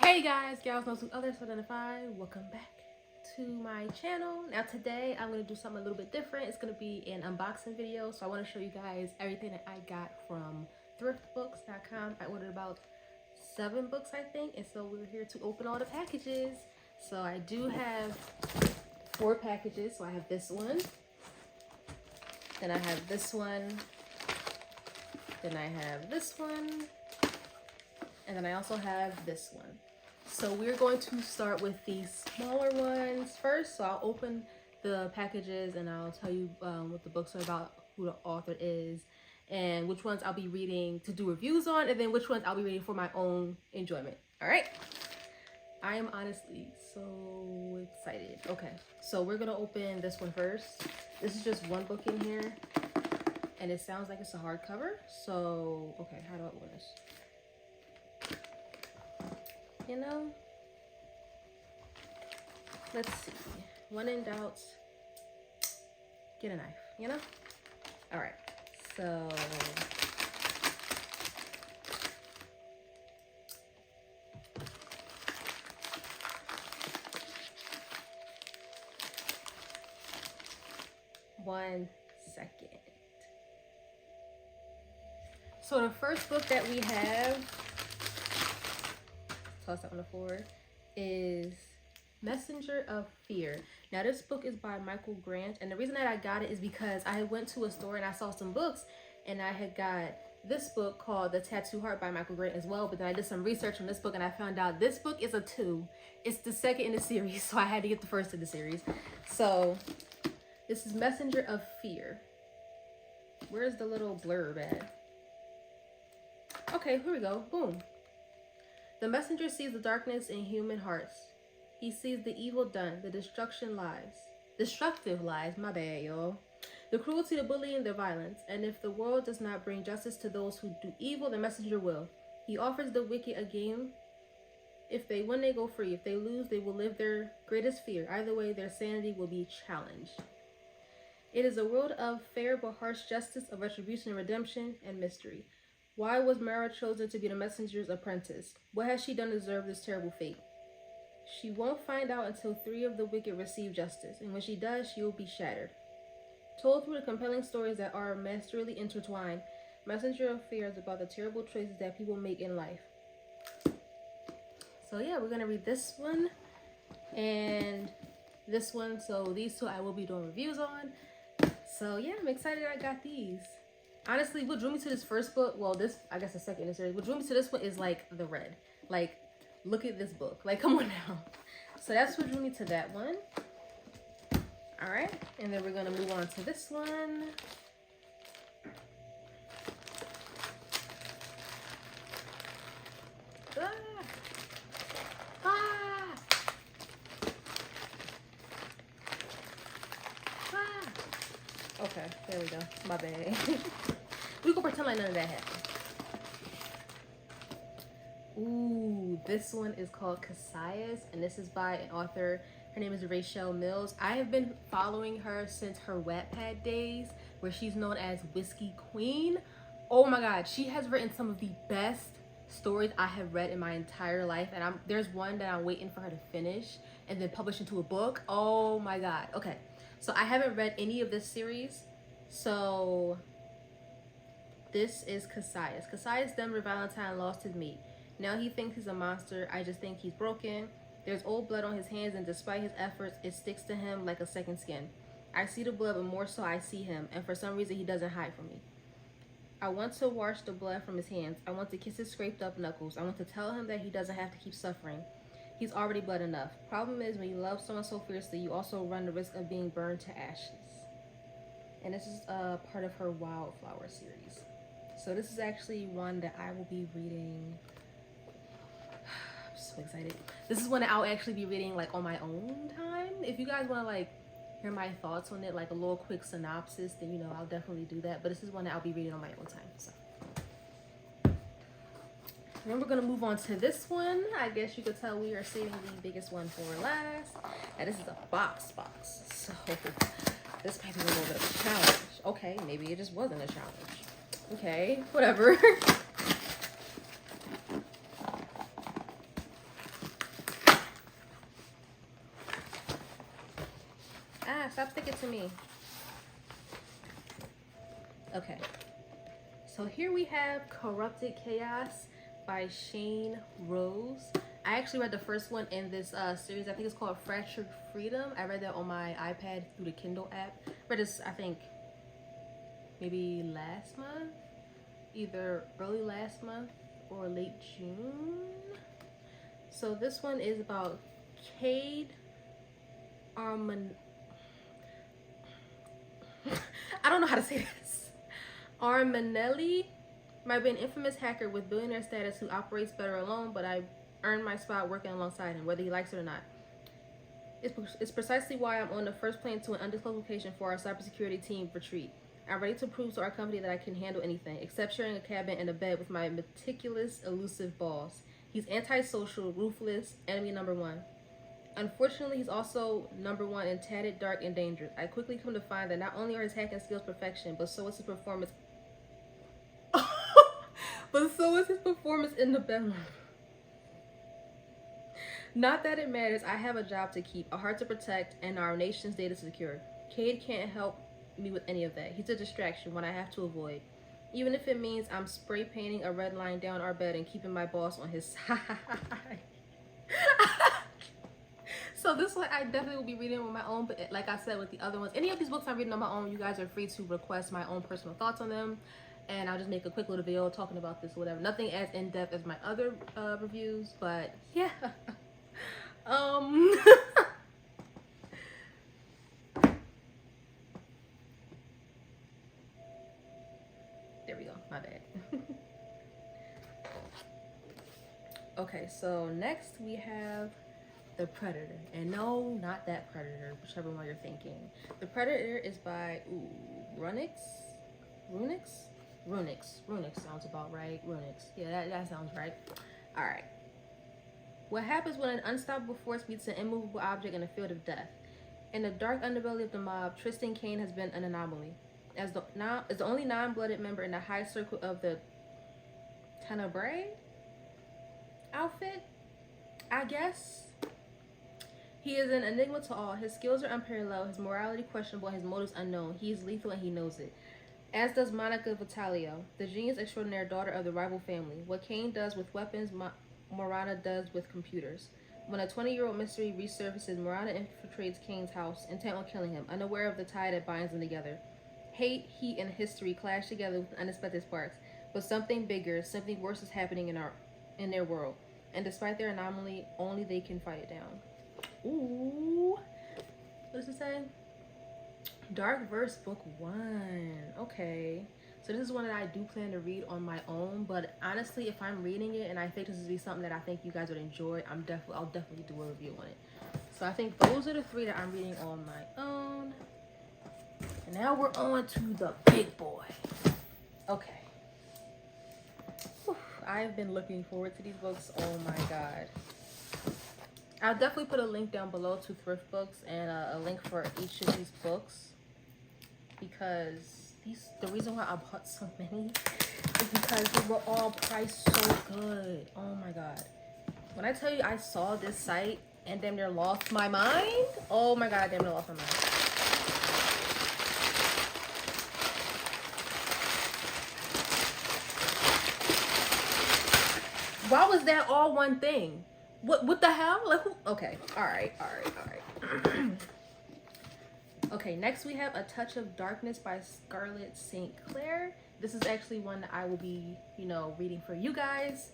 Hey guys, gals, knows who others identify. Welcome back to my channel. Now today I'm going to do something a little bit different. It's going to be an unboxing video. So I want to show you guys everything that I got from thriftbooks.com. I ordered about 7 books, I think. And so we're here to open all the packages. So I do have 4 packages. So I have this one. Then I have this one. Then I have this one. And then I also have this one. So we're going to start with the smaller ones first. So I'll open the packages and I'll tell you what the books are about, who the author is, and which ones I'll be reading to do reviews on, and then which ones I'll be reading for my own enjoyment. All right. I am honestly so excited. Okay, so we're gonna open this one first. This is just one book in here, and it sounds like it's a hardcover. So, okay, how do I open this? You know, let's see. When in doubt, get a knife, you know? All right, so one second. So the first book that we have, toss that on the floor, is Messenger of Fear. Now this book is by Michael Grant, and the reason that I got it is because I went to a store and I saw some books, and I had got this book called The Tattoo Heart by Michael Grant as well, but then I did some research on this book and I found out this book is a 2. It's the second in the series, so I had to get the first in the series. So this is Messenger of Fear. Where's the little blurb at? Okay, here we go. Boom. The messenger sees the darkness in human hearts. He sees the evil done, the destructive lies, my bad, y'all. The cruelty, the bullying, the violence. And if the world does not bring justice to those who do evil, the messenger will. He offers the wicked a game. If they win, they go free. If they lose, they will live their greatest fear. Either way, their sanity will be challenged. It is a world of fair but harsh justice, of retribution and redemption, and mystery. Why was Mara chosen to be the messenger's apprentice? What has she done to deserve this terrible fate? She won't find out until 3 of the wicked receive justice, and when she does, she will be shattered. Told through the compelling stories that are masterly intertwined, Messenger of Fear is about the terrible choices that people make in life. So yeah, we're going to read this one and this one. So these 2 I will be doing reviews on. So yeah, I'm excited I got these. Honestly, what drew me to this first book, well, this, I guess the second in the series, what drew me to this one is like the red. Like, look at this book. Like, come on now. So that's what drew me to that one. All right. And then we're going to move on to this one. Ah. Ah. Ah. Okay, there we go. My bad. We can pretend like none of that happened. Ooh, this one is called Cassius, and this is by an author. Her name is Rachel Mills. I have been following her since her Wattpad days, where she's known as Whiskey Queen. Oh my God, she has written some of the best stories I have read in my entire life, and there's one that I'm waiting for her to finish and then publish into a book. Oh my God. Okay, so I haven't read any of this series, so this is Cassius. Cassius Denver Valentine lost his mate. Now he thinks he's a monster. I just think he's broken. There's old blood on his hands, and despite his efforts, it sticks to him like a second skin. I see the blood, but more so I see him, and for some reason he doesn't hide from me. I want to wash the blood from his hands. I want to kiss his scraped up knuckles. I want to tell him that he doesn't have to keep suffering. He's already blood enough. Problem is, when you love someone so fiercely, you also run the risk of being burned to ashes. And this is part of her Wildflower series. So this is actually one that I will be reading. I'm so excited. This is one that I'll actually be reading like on my own time. If you guys want to like hear my thoughts on it, like a little quick synopsis, then you know I'll definitely do that. But this is one that I'll be reading on my own time. So then we're gonna move on to this one. I guess you could tell we are saving the biggest one for last. And this is a box. So this might be a little bit of a challenge. Okay, maybe it just wasn't a challenge. Okay, whatever. Stop sticking to me. Okay. So here we have Corrupted Chaos by Shane Rose. I actually read the first one in this series. I think it's called Fractured Freedom. I read that on my iPad through the Kindle app. Read this, I think, maybe last month. Either early last month or late June. So this one is about Cade Arman... I don't know how to say this. Armanelli might be an infamous hacker with billionaire status who operates better alone, but I earned my spot working alongside him, whether he likes it or not. It's precisely why I'm on the first plane to an undisclosed location for our cybersecurity team retreat. I'm ready to prove to our company that I can handle anything, except sharing a cabin and a bed with my meticulous, elusive boss. He's antisocial, ruthless, enemy number one. Unfortunately, he's also number one in tatted, dark, and dangerous. I quickly come to find that not only are his hacking skills perfection, but so is his performance. But so is his performance in the bedroom. Not that it matters. I have a job to keep, a heart to protect, and our nation's data to secure. Cade can't help me with any of that. He's a distraction, one I have to avoid. Even if it means I'm spray painting a red line down our bed and keeping my boss on his side. So this one I definitely will be reading on my own, but like I said with the other ones, any of these books I'm reading on my own, you guys are free to request my own personal thoughts on them, and I'll just make a quick little video talking about this or whatever. Nothing as in-depth as my other reviews, but yeah. There we go, my bad. Okay, so next we have The Predator. And no, not that Predator, whichever one you're thinking. The Predator is by Runix sounds about right. Runix. Yeah, that sounds right. Alright. What happens when an unstoppable force meets an immovable object in a field of death? In the dark underbelly of the mob, Tristan Kane has been an anomaly. As the only non-blooded member in the high circle of the Tenebrae outfit, I guess. He is an enigma to all. His skills are unparalleled, his morality questionable, and his motives unknown. He is lethal and he knows it. As does Monica Vitalio, the genius extraordinaire daughter of the rival family. What Kane does with weapons, Morana does with computers. When a 20-year-old mystery resurfaces, Morana infiltrates Kane's house, intent on killing him, unaware of the tie that binds them together. Hate, heat, and history clash together with unexpected sparks, but something bigger, something worse is happening in their world. And despite their anomaly, only they can fight it down. Ooh. What does it say? Dark Verse Book 1. Okay. So this is one that I do plan to read on my own, but honestly, if I'm reading it and I think this would be something that I think you guys would enjoy, I'll definitely do a review on it. So I think those are the three that I'm reading on my own. And now we're on to the big boy. Okay. Whew. I've been looking forward to these books. Oh my god. I'll definitely put a link down below to thrift books and a link for each of these books, because the reason why I bought so many is because they were all priced so good. Oh my god. When I tell you I saw this site and damn near lost my mind, oh my god, I damn near lost my mind. Why was that all one thing? What the hell? Like, who? Okay. All right. Okay, next we have A Touch of Darkness by Scarlett St. Clair. This is actually one that I will be, reading for you guys.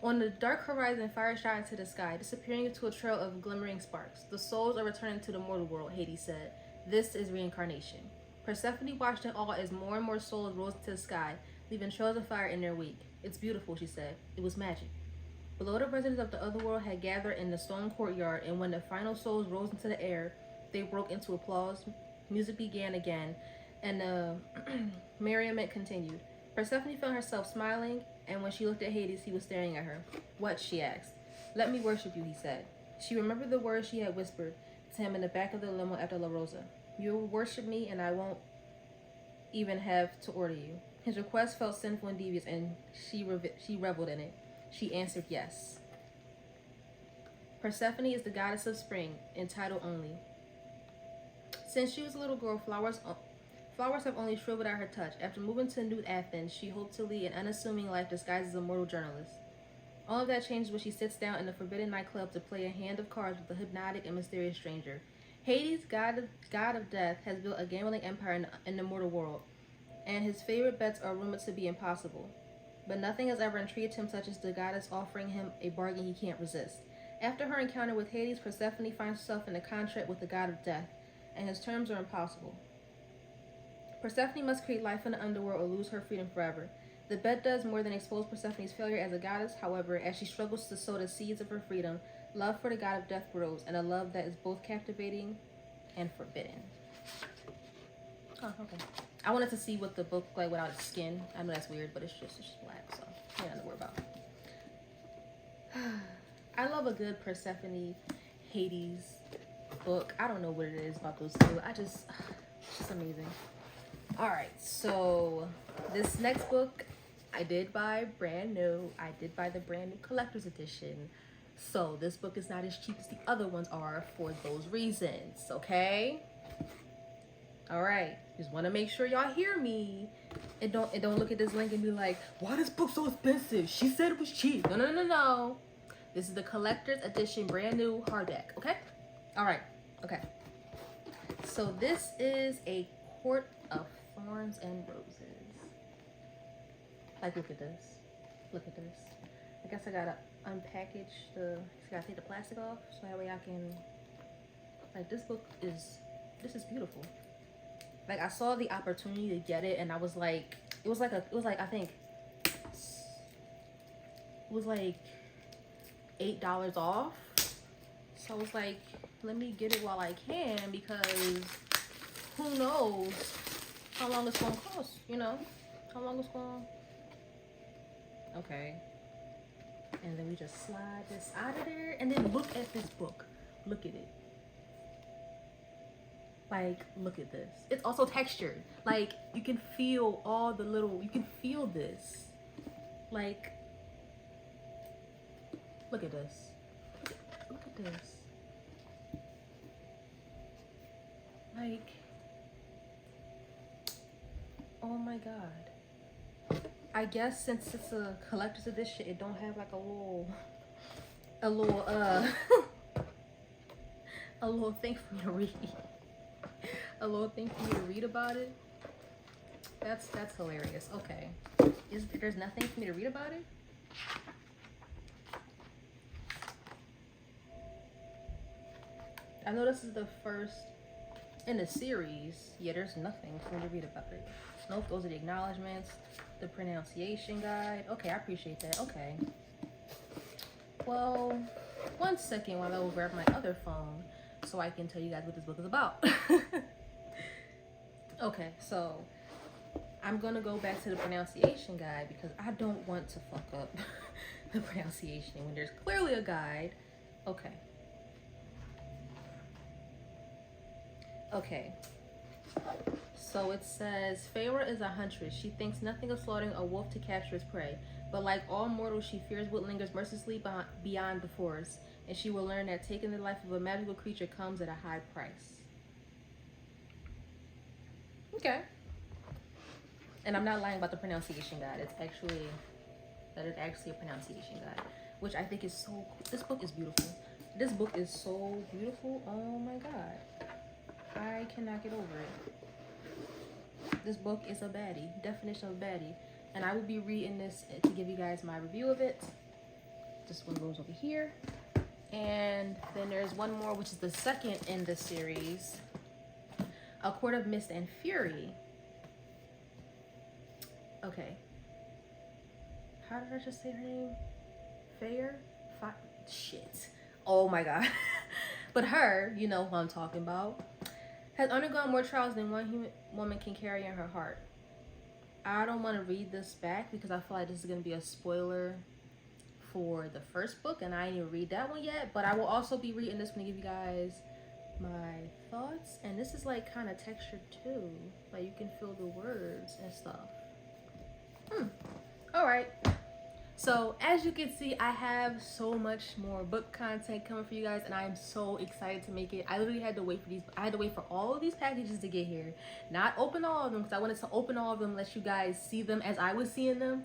On the dark horizon, fire shot into the sky, disappearing into a trail of glimmering sparks. The souls are returning to the mortal world, Hades said. This is reincarnation. Persephone watched in awe as more and more souls rose into the sky, leaving trails of fire in their wake. It's beautiful, she said. It was magic. Below, the residents of the other world had gathered in the stone courtyard, and when the final souls rose into the air, they broke into applause. Music began again, and the merriment continued. Persephone found herself smiling, and when she looked at Hades, he was staring at her. What? She asked. Let me worship you, he said. She remembered the words she had whispered to him in the back of the limo after La Rosa. You will worship me, and I won't even have to order you. His request felt sinful and devious, and she reveled in it. She answered yes. Persephone is the goddess of spring, in title only. Since she was a little girl, flowers have only shriveled at her touch. After moving to New Athens, she hoped to lead an unassuming life disguised as a mortal journalist. All of that changes when she sits down in the forbidden nightclub to play a hand of cards with a hypnotic and mysterious stranger. Hades, god of death, has built a gambling empire in the mortal world, and his favorite bets are rumored to be impossible. But nothing has ever intrigued him such as the goddess offering him a bargain he can't resist. After her encounter with Hades, Persephone finds herself in a contract with the god of death, and his terms are impossible. Persephone must create life in the underworld or lose her freedom forever. The bet does more than expose Persephone's failure as a goddess. However, as she struggles to sow the seeds of her freedom, love for the god of death grows, and a love that is both captivating and forbidden. Oh, okay. I wanted to see what the book looked like without its skin. I know that's weird, but it's just black, so nothing to worry about. I love a good Persephone Hades book. I don't know what it is about those two. It's just amazing. All right, so this next book I did buy brand new. I did buy the brand new collector's edition. So this book is not as cheap as the other ones are for those reasons, okay? All right, just want to make sure y'all hear me. And don't look at this link and be like, why this book so expensive? She said it was cheap. No. This is the collector's edition, brand new hardback, okay? All right, okay. So this is A Court of Thorns and Roses. Like, look at this. Look at this. I guess I gotta unpackage I gotta take the plastic off so that way I can, like, this is beautiful. Like, I saw the opportunity to get it and I was like, it was like $8 off. So I was like, let me get it while I can, because who knows how long it's gonna cost, you know? How long it's gonna... Okay. And then we just slide this out of there, and then look at this book. Look at it. Like, look at this. It's also textured. Like, you can feel all the little, you can feel this. Like, look at this. Look at this. Like, oh my god. I guess since it's a collector's edition, it don't have like a little a little thing for me to read. A little thing for me to read about it. That's hilarious. Okay. There's nothing for me to read about it? I know this is the first in the series. Yeah, there's nothing for me to read about it. Nope, those are the acknowledgements, the pronunciation guide. Okay, I appreciate that. Okay. Well, one second while I will grab my other phone so I can tell you guys what this book is about. Okay, so I'm gonna go back to the pronunciation guide because I don't want to fuck up the pronunciation when there's clearly a guide. Okay. Okay. So it says, Feyre is a huntress. She thinks nothing of slaughtering a wolf to capture his prey. But like all mortals, she fears what lingers mercilessly beyond the forest. And she will learn that taking the life of a magical creature comes at a high price. Okay. And I'm not lying about the pronunciation guide. That is actually a pronunciation guide. Which I think is so cool. This book is beautiful. This book is so beautiful. Oh my god. I cannot get over it. This book is a baddie. Definition of baddie. And I will be reading this to give you guys my review of it. This one goes over here. And then there's one more, which is the second in the series. A Court of Mist and Fury. Okay. How did I just say her name? Feyre? Shit. Oh my god. But her, you know who I'm talking about, has undergone more trials than one woman can carry in her heart. I don't want to read this back because I feel like this is going to be a spoiler for the first book, and I didn't even read that one yet. But I will also be reading this one to give you guys my thoughts. And this is like kind of textured too. Like you can feel the words and stuff. All right. So as you can see, I have so much more book content coming for you guys, and I am so excited to make it. I literally had to wait for these. I had to wait for all of these packages to get here, not open all of them, because I wanted to open all of them, let you guys see them as I was seeing them.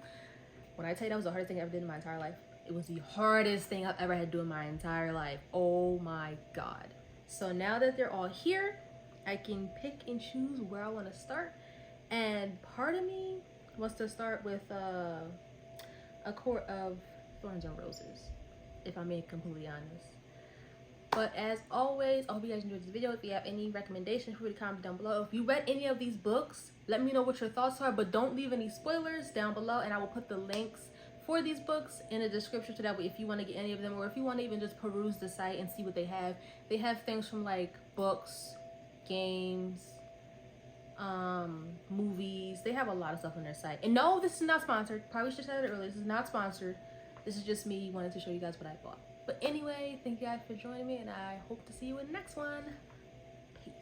When I tell you that was the hardest thing I ever did in my entire life, it was the hardest thing I've ever had to do in my entire life. Oh my god. So now that they're all here, I can pick and choose where I want to start. And part of me wants to start with A Court of Thorns and Roses, if I'm being completely honest. But as always, I hope you guys enjoyed this video. If you have any recommendations, feel free to comment down below. If you read any of these books, let me know what your thoughts are, but don't leave any spoilers down below, and I will put the links for these books in the description, so that way if you want to get any of them, or if you want to even just peruse the site and see what they have things from like books, games, movies. They have a lot of stuff on their site. And no, this is not sponsored. Probably should have said it earlier. This is not sponsored. This is just me wanting to show you guys what I bought. But anyway, thank you guys for joining me, and I hope to see you in the next one. Peace.